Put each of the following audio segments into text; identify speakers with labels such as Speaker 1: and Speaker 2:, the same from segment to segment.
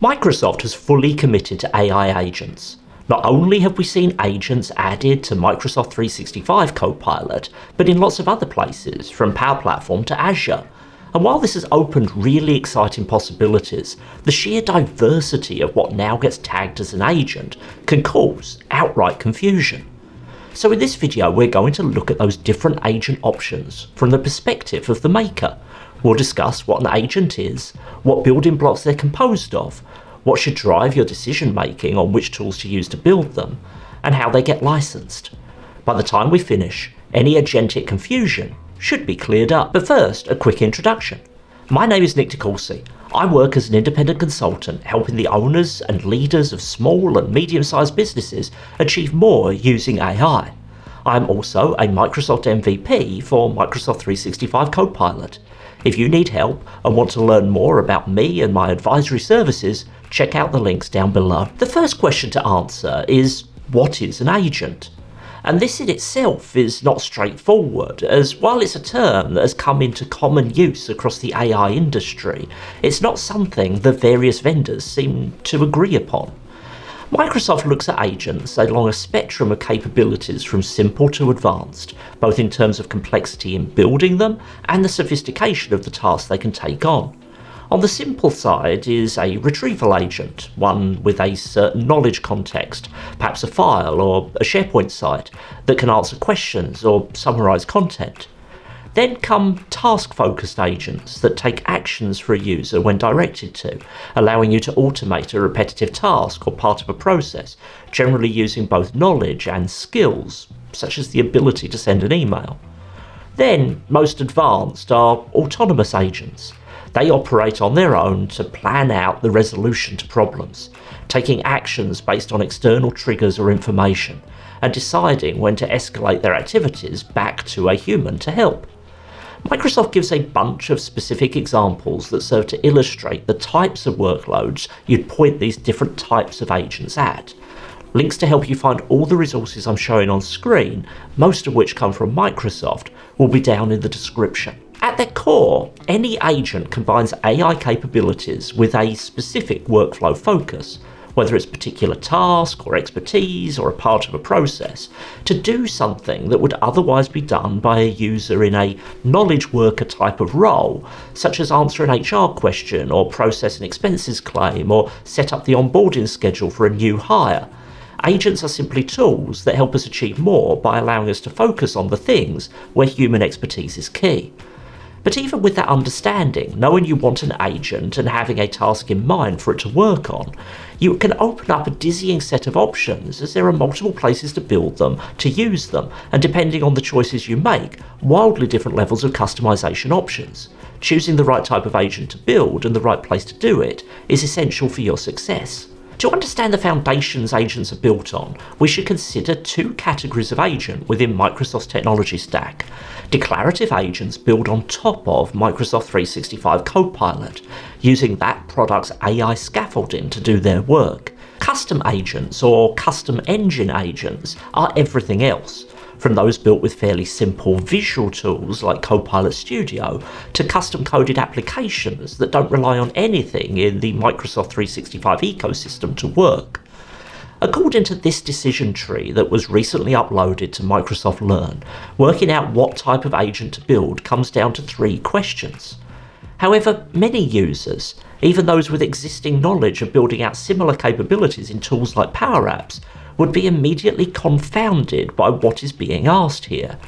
Speaker 1: Microsoft has fully committed to AI agents. Not only have we seen agents added to Microsoft 365 Copilot, but in lots of other places, from Power Platform to Azure. And while this has opened really exciting possibilities, the sheer diversity of what now gets tagged as an agent can cause outright confusion. So in this video, we're going to look at those different agent options from the perspective of the maker. We'll discuss what an agent is, what building blocks they're composed of, what should drive your decision making on which tools to use to build them, and how they get licensed. By the time we finish, any agentic confusion should be cleared up. But first, a quick introduction. My name is Nick DeCourcy. I work as an independent consultant helping the owners and leaders of small and medium-sized businesses achieve more using AI. I'm also a Microsoft MVP for Microsoft 365 Copilot. If you need help and want to learn more about me and my advisory services, check out the links down below. The first question to answer is, what is an agent? And this in itself is not straightforward, as while it's a term that has come into common use across the AI industry, it's not something the various vendors seem to agree upon. Microsoft looks at agents along a spectrum of capabilities from simple to advanced, both in terms of complexity in building them and the sophistication of the tasks they can take on. On the simple side is a retrieval agent, one with a certain knowledge context, perhaps a file or a SharePoint site that can answer questions or summarize content. Then come task-focused agents that take actions for a user when directed to, allowing you to automate a repetitive task or part of a process, generally using both knowledge and skills, such as the ability to send an email. Then, most advanced are autonomous agents. They operate on their own to plan out the resolution to problems, taking actions based on external triggers or information, and deciding when to escalate their activities back to a human to help. Microsoft gives a bunch of specific examples that serve to illustrate the types of workloads you'd point these different types of agents at. Links to help you find all the resources I'm showing on screen, most of which come from Microsoft, will be down in the description. At their core, any agent combines AI capabilities with a specific workflow focus, whether it's a particular task or expertise or a part of a process, to do something that would otherwise be done by a user in a knowledge worker type of role, such as answer an HR question or process an expenses claim or set up the onboarding schedule for a new hire. Agents are simply tools that help us achieve more by allowing us to focus on the things where human expertise is key. But even with that understanding, knowing you want an agent and having a task in mind for it to work on, you can open up a dizzying set of options as there are multiple places to build them, to use them, and depending on the choices you make, wildly different levels of customization options. Choosing the right type of agent to build and the right place to do it is essential for your success. To understand the foundations agents are built on, we should consider two categories of agent within Microsoft's technology stack. Declarative agents build on top of Microsoft 365 Copilot, using that product's AI scaffolding to do their work. Custom agents or custom engine agents are everything else, from those built with fairly simple visual tools like Copilot Studio to custom-coded applications that don't rely on anything in the Microsoft 365 ecosystem to work. According to this decision tree that was recently uploaded to Microsoft Learn, working out what type of agent to build comes down to 3 questions. However, many users, even those with existing knowledge of building out similar capabilities in tools like Power Apps, would be immediately confounded by what is being asked here.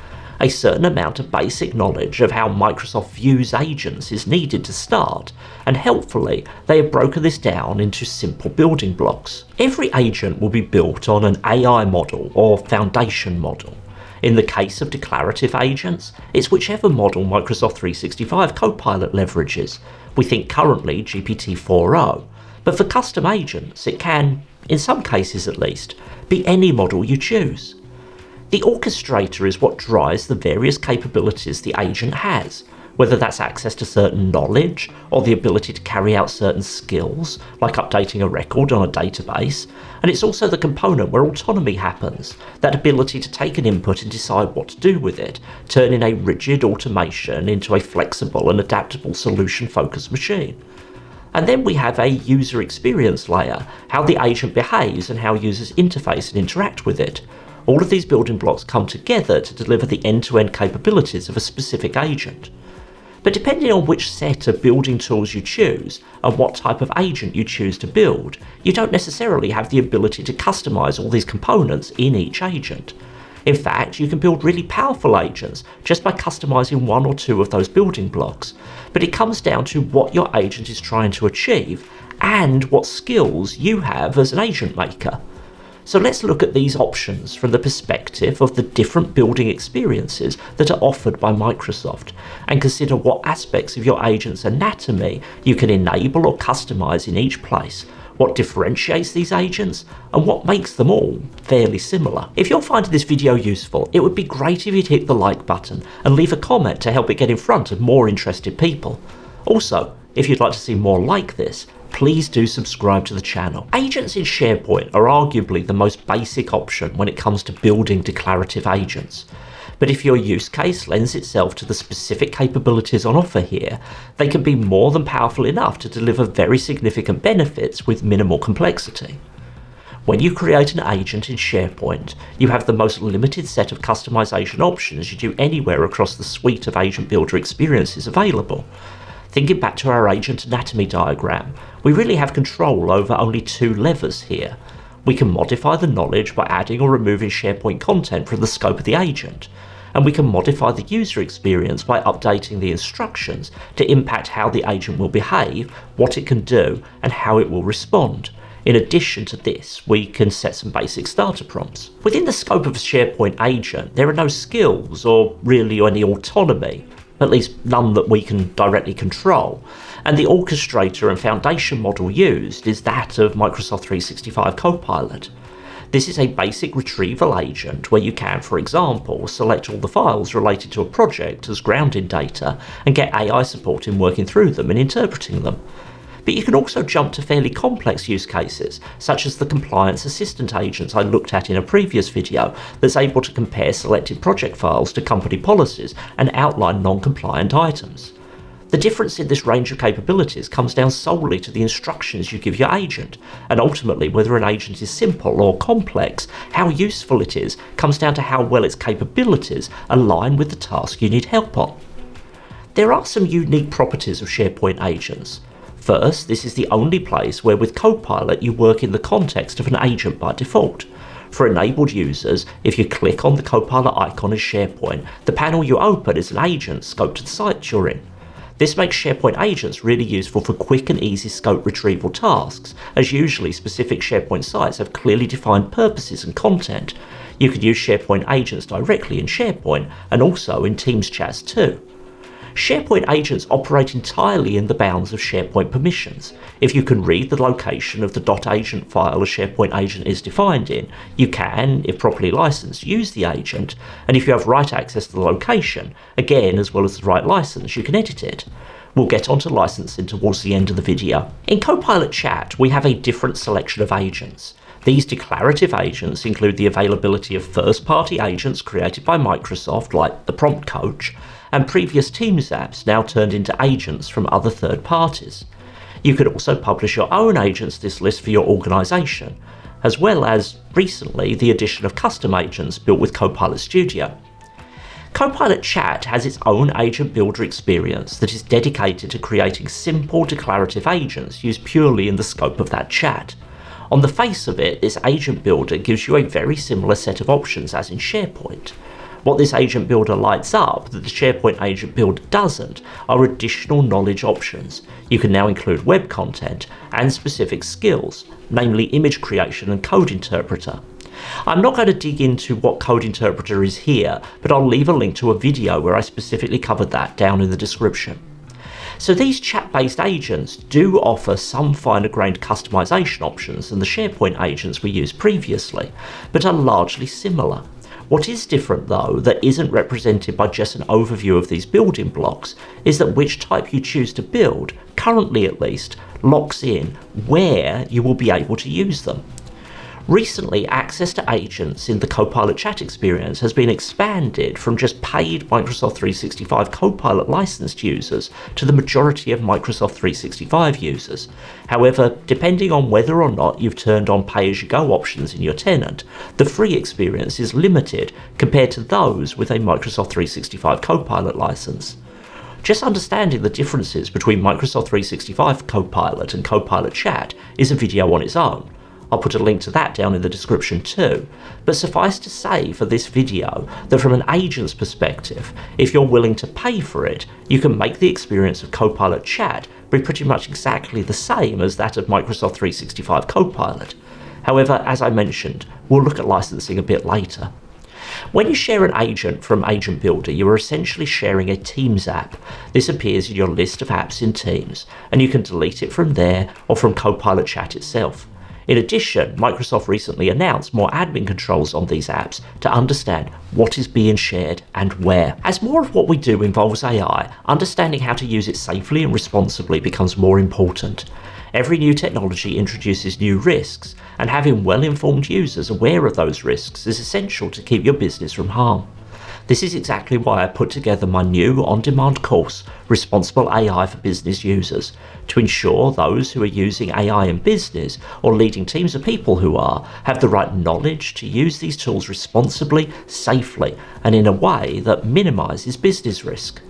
Speaker 1: A certain amount of basic knowledge of how Microsoft views agents is needed to start, and helpfully, they have broken this down into simple building blocks. Every agent will be built on an AI model or foundation model. In the case of declarative agents, it's whichever model Microsoft 365 Copilot leverages. We think currently GPT-4o, but for custom agents, it can, in some cases at least, be any model you choose. The orchestrator is what drives the various capabilities the agent has, whether that's access to certain knowledge or the ability to carry out certain skills, like updating a record on a database, and it's also the component where autonomy happens, that ability to take an input and decide what to do with it, turning a rigid automation into a flexible and adaptable solution-focused machine. And then we have a user experience layer, how the agent behaves and how users interface and interact with it. All of these building blocks come together to deliver the end-to-end capabilities of a specific agent. But depending on which set of building tools you choose and what type of agent you choose to build, you don't necessarily have the ability to customize all these components in each agent. In fact, you can build really powerful agents just by customizing one or two of those building blocks, but it comes down to what your agent is trying to achieve and what skills you have as an agent maker. So let's look at these options from the perspective of the different building experiences that are offered by Microsoft, and consider what aspects of your agent's anatomy you can enable or customize in each place, what differentiates these agents, and what makes them all fairly similar. If you're finding this video useful, it would be great if you'd hit the like button and leave a comment to help it get in front of more interested people. Also, if you'd like to see more like this, please do subscribe to the channel. Agents in SharePoint are arguably the most basic option when it comes to building declarative agents. But if your use case lends itself to the specific capabilities on offer here, they can be more than powerful enough to deliver very significant benefits with minimal complexity. When you create an agent in SharePoint, you have the most limited set of customization options you do anywhere across the suite of agent builder experiences available. Thinking back to our agent anatomy diagram, we really have control over only two levers here. We can modify the knowledge by adding or removing SharePoint content from the scope of the agent, and we can modify the user experience by updating the instructions to impact how the agent will behave, what it can do, and how it will respond. In addition to this, we can set some basic starter prompts. Within the scope of a SharePoint agent, there are no skills or really any autonomy, at least none that we can directly control, and the orchestrator and foundation model used is that of Microsoft 365 Copilot. This is a basic retrieval agent where you can, for example, select all the files related to a project as grounding data and get AI support in working through them and interpreting them. But you can also jump to fairly complex use cases, such as the compliance assistant agents I looked at in a previous video that's able to compare selected project files to company policies and outline non-compliant items. The difference in this range of capabilities comes down solely to the instructions you give your agent, and ultimately whether an agent is simple or complex, how useful it is comes down to how well its capabilities align with the task you need help on. There are some unique properties of SharePoint agents. First, this is the only place where with Copilot you work in the context of an agent by default. For enabled users, if you click on the Copilot icon as SharePoint, the panel you open is an agent scoped to the site you're in. This makes SharePoint agents really useful for quick and easy scope retrieval tasks, as usually specific SharePoint sites have clearly defined purposes and content. You can use SharePoint agents directly in SharePoint and also in Teams chats too. SharePoint agents operate entirely in the bounds of SharePoint permissions. If you can read the location of the .agent file a SharePoint agent is defined in, you can, if properly licensed, use the agent, and if you have write access to the location, again as well as the right license, you can edit it. We'll get onto licensing towards the end of the video. In Copilot Chat, we have a different selection of agents. These declarative agents include the availability of first-party agents created by Microsoft, like the Prompt Coach, and previous Teams apps now turned into agents from other third parties. You could also publish your own agents to this list for your organization, as well as, recently, the addition of custom agents built with Copilot Studio. Copilot Chat has its own agent builder experience that is dedicated to creating simple declarative agents used purely in the scope of that chat. On the face of it, this agent builder gives you a very similar set of options as in SharePoint. What this agent builder lights up that the SharePoint agent builder doesn't are additional knowledge options. You can now include web content and specific skills, namely image creation and code interpreter. I'm not going to dig into what code interpreter is here, but I'll leave a link to a video where I specifically covered that down in the description. So these chat-based agents do offer some finer-grained customization options than the SharePoint agents we used previously, but are largely similar. What is different though, that isn't represented by just an overview of these building blocks, is that which type you choose to build, currently at least, locks in where you will be able to use them. Recently, access to agents in the Copilot Chat experience has been expanded from just paid Microsoft 365 Copilot licensed users to the majority of Microsoft 365 users. However, depending on whether or not you've turned on pay-as-you-go options in your tenant, the free experience is limited compared to those with a Microsoft 365 Copilot license. Just understanding the differences between Microsoft 365 Copilot and Copilot Chat is a video on its own. I'll put a link to that down in the description too, but suffice to say for this video that from an agent's perspective, if you're willing to pay for it, you can make the experience of Copilot Chat be pretty much exactly the same as that of Microsoft 365 Copilot. However, as I mentioned, we'll look at licensing a bit later. When you share an agent from Agent Builder, you are essentially sharing a Teams app. This appears in your list of apps in Teams, and you can delete it from there or from Copilot Chat itself. In addition, Microsoft recently announced more admin controls on these apps to understand what is being shared and where. As more of what we do involves AI, understanding how to use it safely and responsibly becomes more important. Every new technology introduces new risks, and having well-informed users aware of those risks is essential to keep your business from harm. This is exactly why I put together my new on-demand course, Responsible AI for Business Users, to ensure those who are using AI in business or leading teams of people who are have the right knowledge to use these tools responsibly, safely, and in a way that minimizes business risk.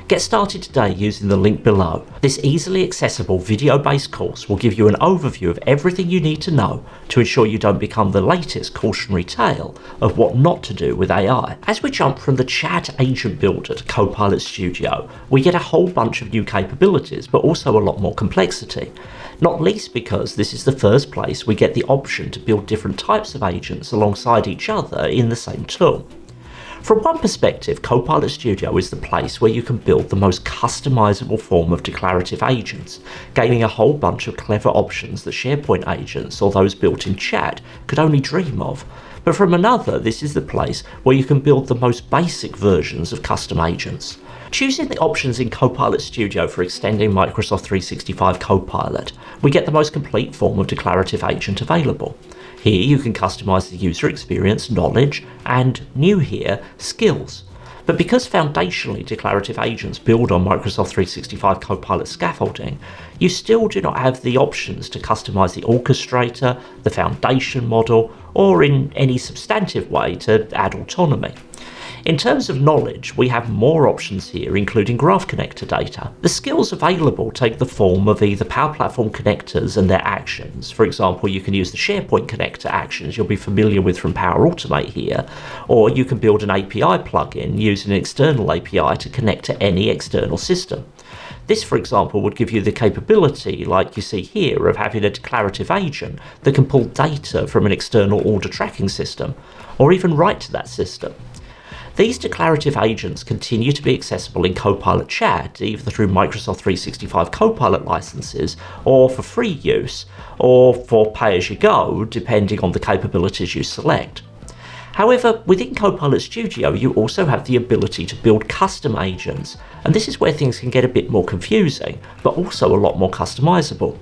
Speaker 1: Get started today using the link below. This easily accessible video-based course will give you an overview of everything you need to know to ensure you don't become the latest cautionary tale of what not to do with AI. As we jump from the Chat Agent Builder to Copilot Studio, we get a whole bunch of new capabilities, but also a lot more complexity. Not least because this is the first place we get the option to build different types of agents alongside each other in the same tool. From one perspective, Copilot Studio is the place where you can build the most customizable form of declarative agents, gaining a whole bunch of clever options that SharePoint agents or those built in Chat could only dream of. But from another, this is the place where you can build the most basic versions of custom agents. Choosing the options in Copilot Studio for extending Microsoft 365 Copilot, we get the most complete form of declarative agent available. Here you can customize the user experience, knowledge, and, new here, skills. But because foundationally declarative agents build on Microsoft 365 Copilot scaffolding, you still do not have the options to customize the orchestrator, the foundation model, or in any substantive way to add autonomy. In terms of knowledge, we have more options here, including Graph Connector data. The skills available take the form of either Power Platform connectors and their actions. For example, you can use the SharePoint connector actions you'll be familiar with from Power Automate here, or you can build an API plugin using an external API to connect to any external system. This, for example, would give you the capability, like you see here, of having a declarative agent that can pull data from an external order tracking system, or even write to that system. These declarative agents continue to be accessible in Copilot Chat, either through Microsoft 365 Copilot licenses, or for free use, or for pay-as-you-go, depending on the capabilities you select. However, within Copilot Studio, you also have the ability to build custom agents, and this is where things can get a bit more confusing, but also a lot more customizable.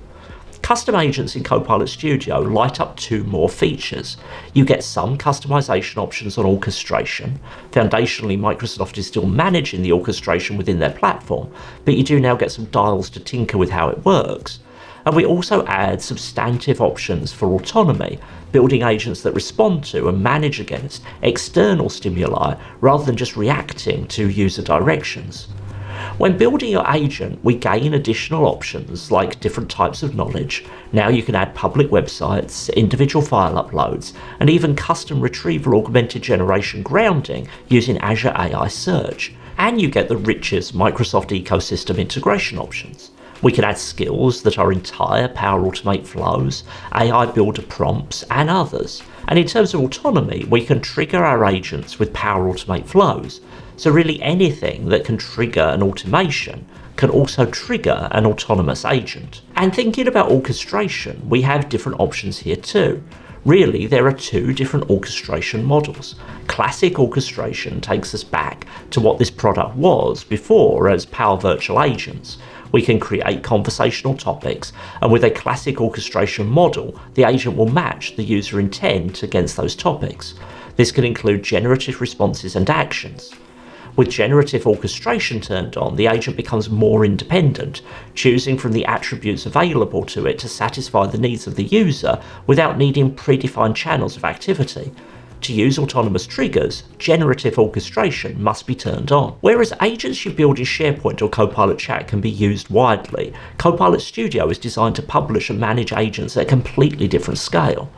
Speaker 1: Custom agents in Copilot Studio light up two more features. You get some customization options on orchestration. Foundationally, Microsoft is still managing the orchestration within their platform, but you do now get some dials to tinker with how it works. And we also add substantive options for autonomy, building agents that respond to and manage against external stimuli rather than just reacting to user directions. When building your agent, we gain additional options like different types of knowledge. Now you can add public websites, individual file uploads, and even custom retrieval augmented generation grounding using Azure AI Search. And you get the richest Microsoft ecosystem integration options. We can add skills that are entire Power Automate flows, AI Builder prompts, and others. And in terms of autonomy, we can trigger our agents with Power Automate flows. So really anything that can trigger an automation can also trigger an autonomous agent. And thinking about orchestration, we have different options here too. Really, there are two different orchestration models. Classic orchestration takes us back to what this product was before as Power Virtual Agents, We can create conversational topics, and with a classic orchestration model, the agent will match the user intent against those topics. This can include generative responses and actions. With generative orchestration turned on, the agent becomes more independent, choosing from the attributes available to it to satisfy the needs of the user without needing predefined channels of activity. To use autonomous triggers, generative orchestration must be turned on. Whereas agents you build in SharePoint or Copilot Chat can be used widely, Copilot Studio is designed to publish and manage agents at a completely different scale.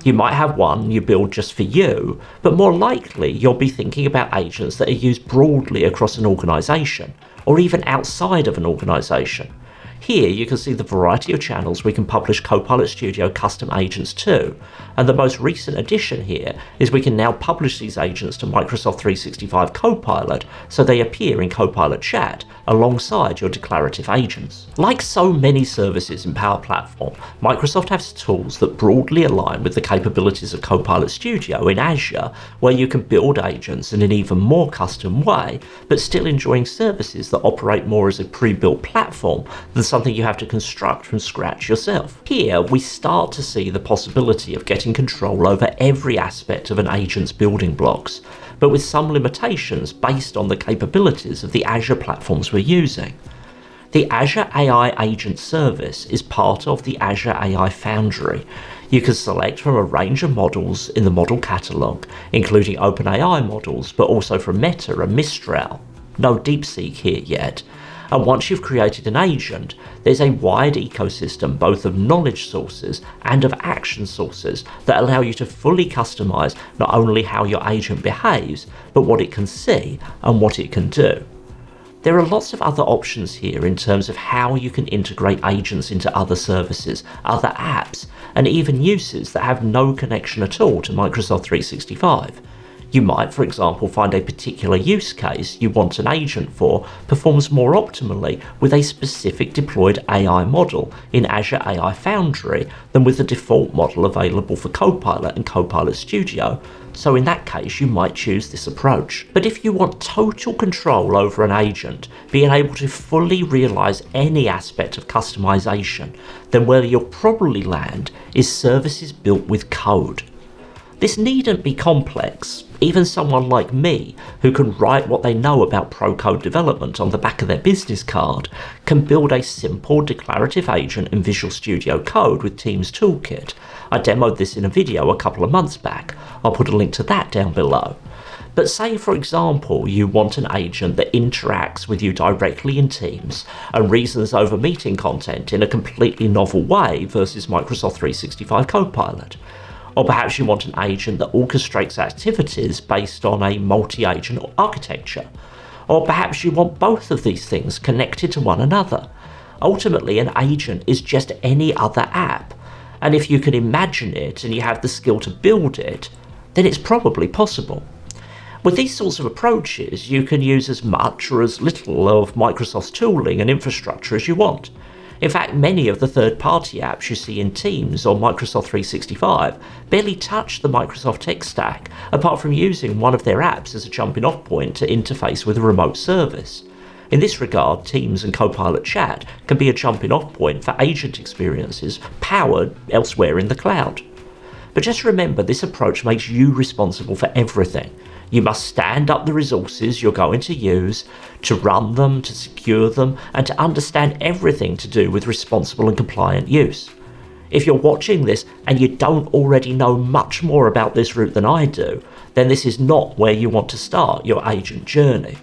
Speaker 1: You might have one you build just for you, but more likely you'll be thinking about agents that are used broadly across an organization, or even outside of an organization. Here you can see the variety of channels we can publish Copilot Studio custom agents to, and the most recent addition here is we can now publish these agents to Microsoft 365 Copilot so they appear in Copilot Chat alongside your declarative agents. Like so many services in Power Platform, Microsoft has tools that broadly align with the capabilities of Copilot Studio in Azure, where you can build agents in an even more custom way, but still enjoying services that operate more as a pre-built platform than something you have to construct from scratch yourself. Here, we start to see the possibility of getting control over every aspect of an agent's building blocks, but with some limitations based on the capabilities of the Azure platforms we're using. The Azure AI Agent service is part of the Azure AI Foundry. You can select from a range of models in the model catalog, including OpenAI models, but also from Meta and Mistral. No DeepSeek here yet. And once you've created an agent, there's a wide ecosystem both of knowledge sources and of action sources that allow you to fully customize not only how your agent behaves, but what it can see and what it can do. There are lots of other options here in terms of how you can integrate agents into other services, other apps, and even uses that have no connection at all to Microsoft 365. You might, for example, find a particular use case you want an agent for performs more optimally with a specific deployed AI model in Azure AI Foundry than with the default model available for Copilot and Copilot Studio, so in that case you might choose this approach. But if you want total control over an agent, being able to fully realize any aspect of customization, then where you'll probably land is services built with code. This needn't be complex. Even someone like me, who can write what they know about pro-code development on the back of their business card, can build a simple declarative agent in Visual Studio Code with Teams Toolkit. I demoed this in a video a couple of months back. I'll put a link to that down below. But say, for example, you want an agent that interacts with you directly in Teams and reasons over meeting content in a completely novel way versus Microsoft 365 Copilot. Or perhaps you want an agent that orchestrates activities based on a multi-agent architecture. Or perhaps you want both of these things connected to one another. Ultimately, an agent is just any other app. And if you can imagine it and you have the skill to build it, then it's probably possible. With these sorts of approaches, you can use as much or as little of Microsoft's tooling and infrastructure as you want. In fact, many of the third-party apps you see in Teams or Microsoft 365 barely touch the Microsoft tech stack, apart from using one of their apps as a jumping-off point to interface with a remote service. In this regard, Teams and Copilot Chat can be a jumping-off point for agent experiences powered elsewhere in the cloud. But just remember, this approach makes you responsible for everything. You must stand up the resources you're going to use, to run them, to secure them, and to understand everything to do with responsible and compliant use. If you're watching this and you don't already know much more about this route than I do, then this is not where you want to start your agent journey.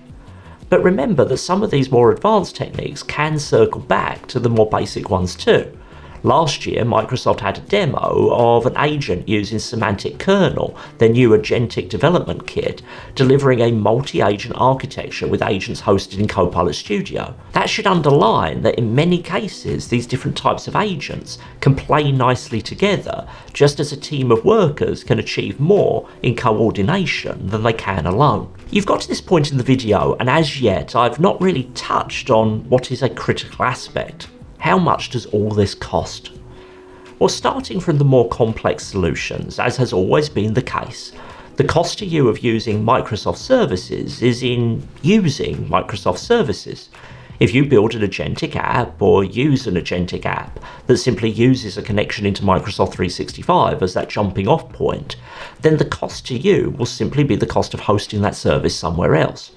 Speaker 1: But remember that some of these more advanced techniques can circle back to the more basic ones too. Last year, Microsoft had a demo of an agent using Semantic Kernel, their new agentic development kit, delivering a multi-agent architecture with agents hosted in Copilot Studio. That should underline that in many cases, these different types of agents can play nicely together, just as a team of workers can achieve more in coordination than they can alone. You've got to this point in the video, and as yet, I've not really touched on what is a critical aspect. How much does all this cost? Well, starting from the more complex solutions, as has always been the case, the cost to you of using Microsoft services is in using Microsoft services. If you build an agentic app or use an agentic app that simply uses a connection into Microsoft 365 as that jumping off point, then the cost to you will simply be the cost of hosting that service somewhere else.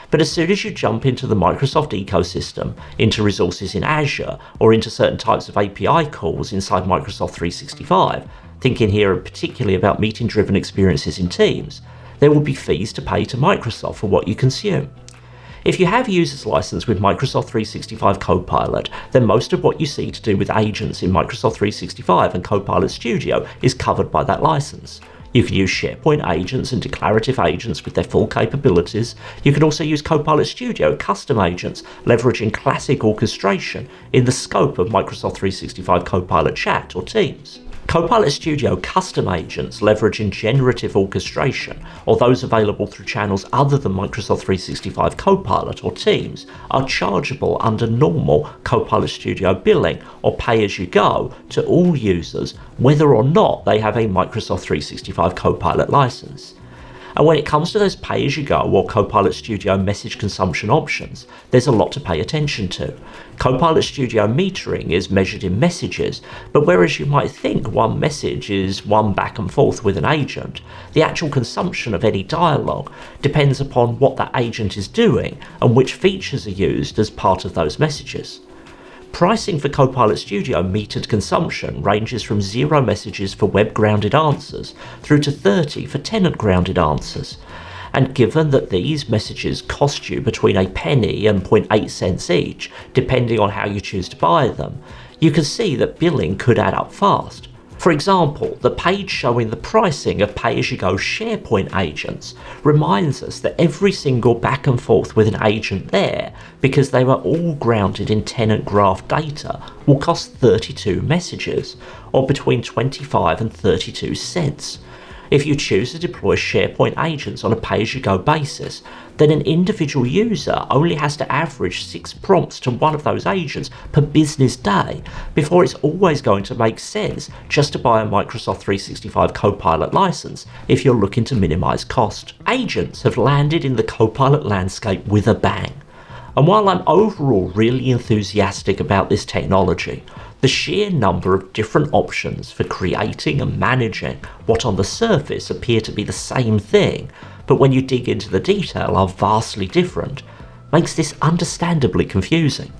Speaker 1: But as soon as you jump into the Microsoft ecosystem, into resources in Azure, or into certain types of API calls inside Microsoft 365, thinking here particularly about meeting-driven experiences in Teams, there will be fees to pay to Microsoft for what you consume. If you have users licensed with Microsoft 365 Copilot, then most of what you see to do with agents in Microsoft 365 and Copilot Studio is covered by that license. You can use SharePoint agents and declarative agents with their full capabilities. You can also use Copilot Studio custom agents, leveraging classic orchestration in the scope of Microsoft 365 Copilot Chat or Teams. Copilot Studio custom agents leveraging generative orchestration, or those available through channels other than Microsoft 365 Copilot or Teams, are chargeable under normal Copilot Studio billing or pay-as-you-go to all users, whether or not they have a Microsoft 365 Copilot license. And when it comes to those pay-as-you-go or Copilot Studio message consumption options, there's a lot to pay attention to. Copilot Studio metering is measured in messages, but whereas you might think one message is one back and forth with an agent, the actual consumption of any dialogue depends upon what that agent is doing and which features are used as part of those messages. Pricing for Copilot Studio metered consumption ranges from 0 messages for web-grounded answers through to 30 for tenant-grounded answers. And given that these messages cost you between a penny and 0.8 cents each, depending on how you choose to buy them, you can see that billing could add up fast. For example, the page showing the pricing of pay-as-you-go SharePoint agents reminds us that every single back and forth with an agent there, because they were all grounded in tenant graph data, will cost 32 messages, or between 25 and 32 cents. If you choose to deploy SharePoint agents on a pay-as-you-go basis, then an individual user only has to average 6 prompts to one of those agents per business day before it's always going to make sense just to buy a Microsoft 365 Copilot license if you're looking to minimize cost. Agents have landed in the Copilot landscape with a bang. And while I'm overall really enthusiastic about this technology, the sheer number of different options for creating and managing what on the surface appear to be the same thing, but when you dig into the detail are vastly different, makes this understandably confusing.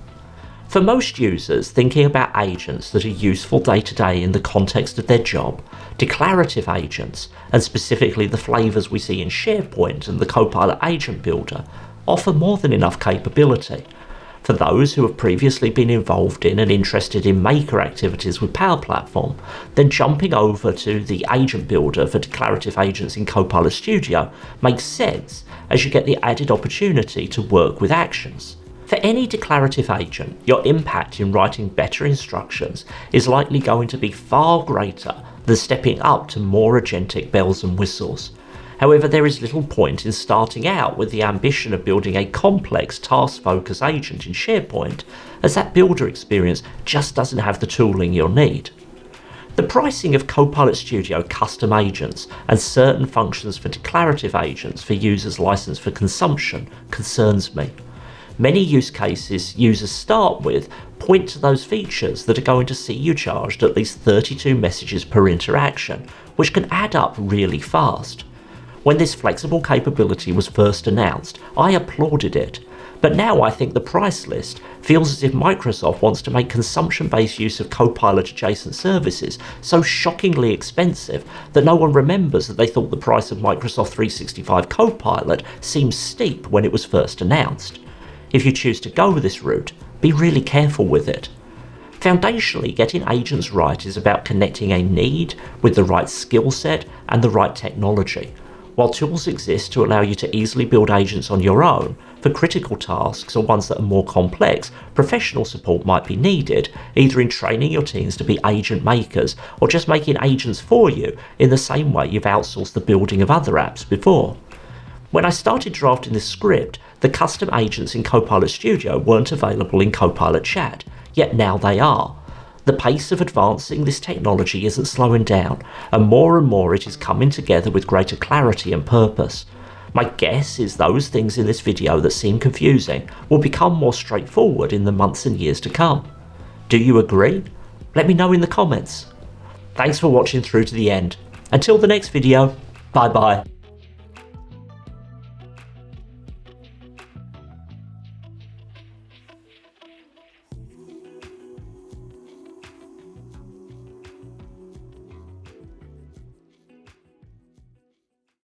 Speaker 1: For most users thinking about agents that are useful day to day in the context of their job, declarative agents, and specifically the flavors we see in SharePoint and the Copilot Agent Builder, offer more than enough capability. For those who have previously been involved in and interested in maker activities with Power Platform, then jumping over to the Agent Builder for declarative agents in Copilot Studio makes sense as you get the added opportunity to work with actions. For any declarative agent, your impact in writing better instructions is likely going to be far greater than stepping up to more agentic bells and whistles. However, there is little point in starting out with the ambition of building a complex task-focused agent in SharePoint, as that builder experience just doesn't have the tooling you'll need. The pricing of Copilot Studio custom agents and certain functions for declarative agents for users licensed for consumption concerns me. Many use cases users start with point to those features that are going to see you charged at least 32 messages per interaction, which can add up really fast. When this flexible capability was first announced, I applauded it, but now I think the price list feels as if Microsoft wants to make consumption-based use of Copilot adjacent services so shockingly expensive that no one remembers that they thought the price of Microsoft 365 Copilot seemed steep when it was first announced. If you choose to go this route, be really careful with it. Foundationally, getting agents right is about connecting a need with the right skill set and the right technology. While tools exist to allow you to easily build agents on your own, for critical tasks or ones that are more complex, professional support might be needed, either in training your teams to be agent makers or just making agents for you in the same way you've outsourced the building of other apps before. When I started drafting this script, the custom agents in Copilot Studio weren't available in Copilot Chat, yet now they are. The pace of advancing this technology isn't slowing down, and more it is coming together with greater clarity and purpose. My guess is those things in this video that seem confusing will become more straightforward in the months and years to come. Do you agree? Let me know in the comments. Thanks for watching through to the end. Until the next video, bye bye.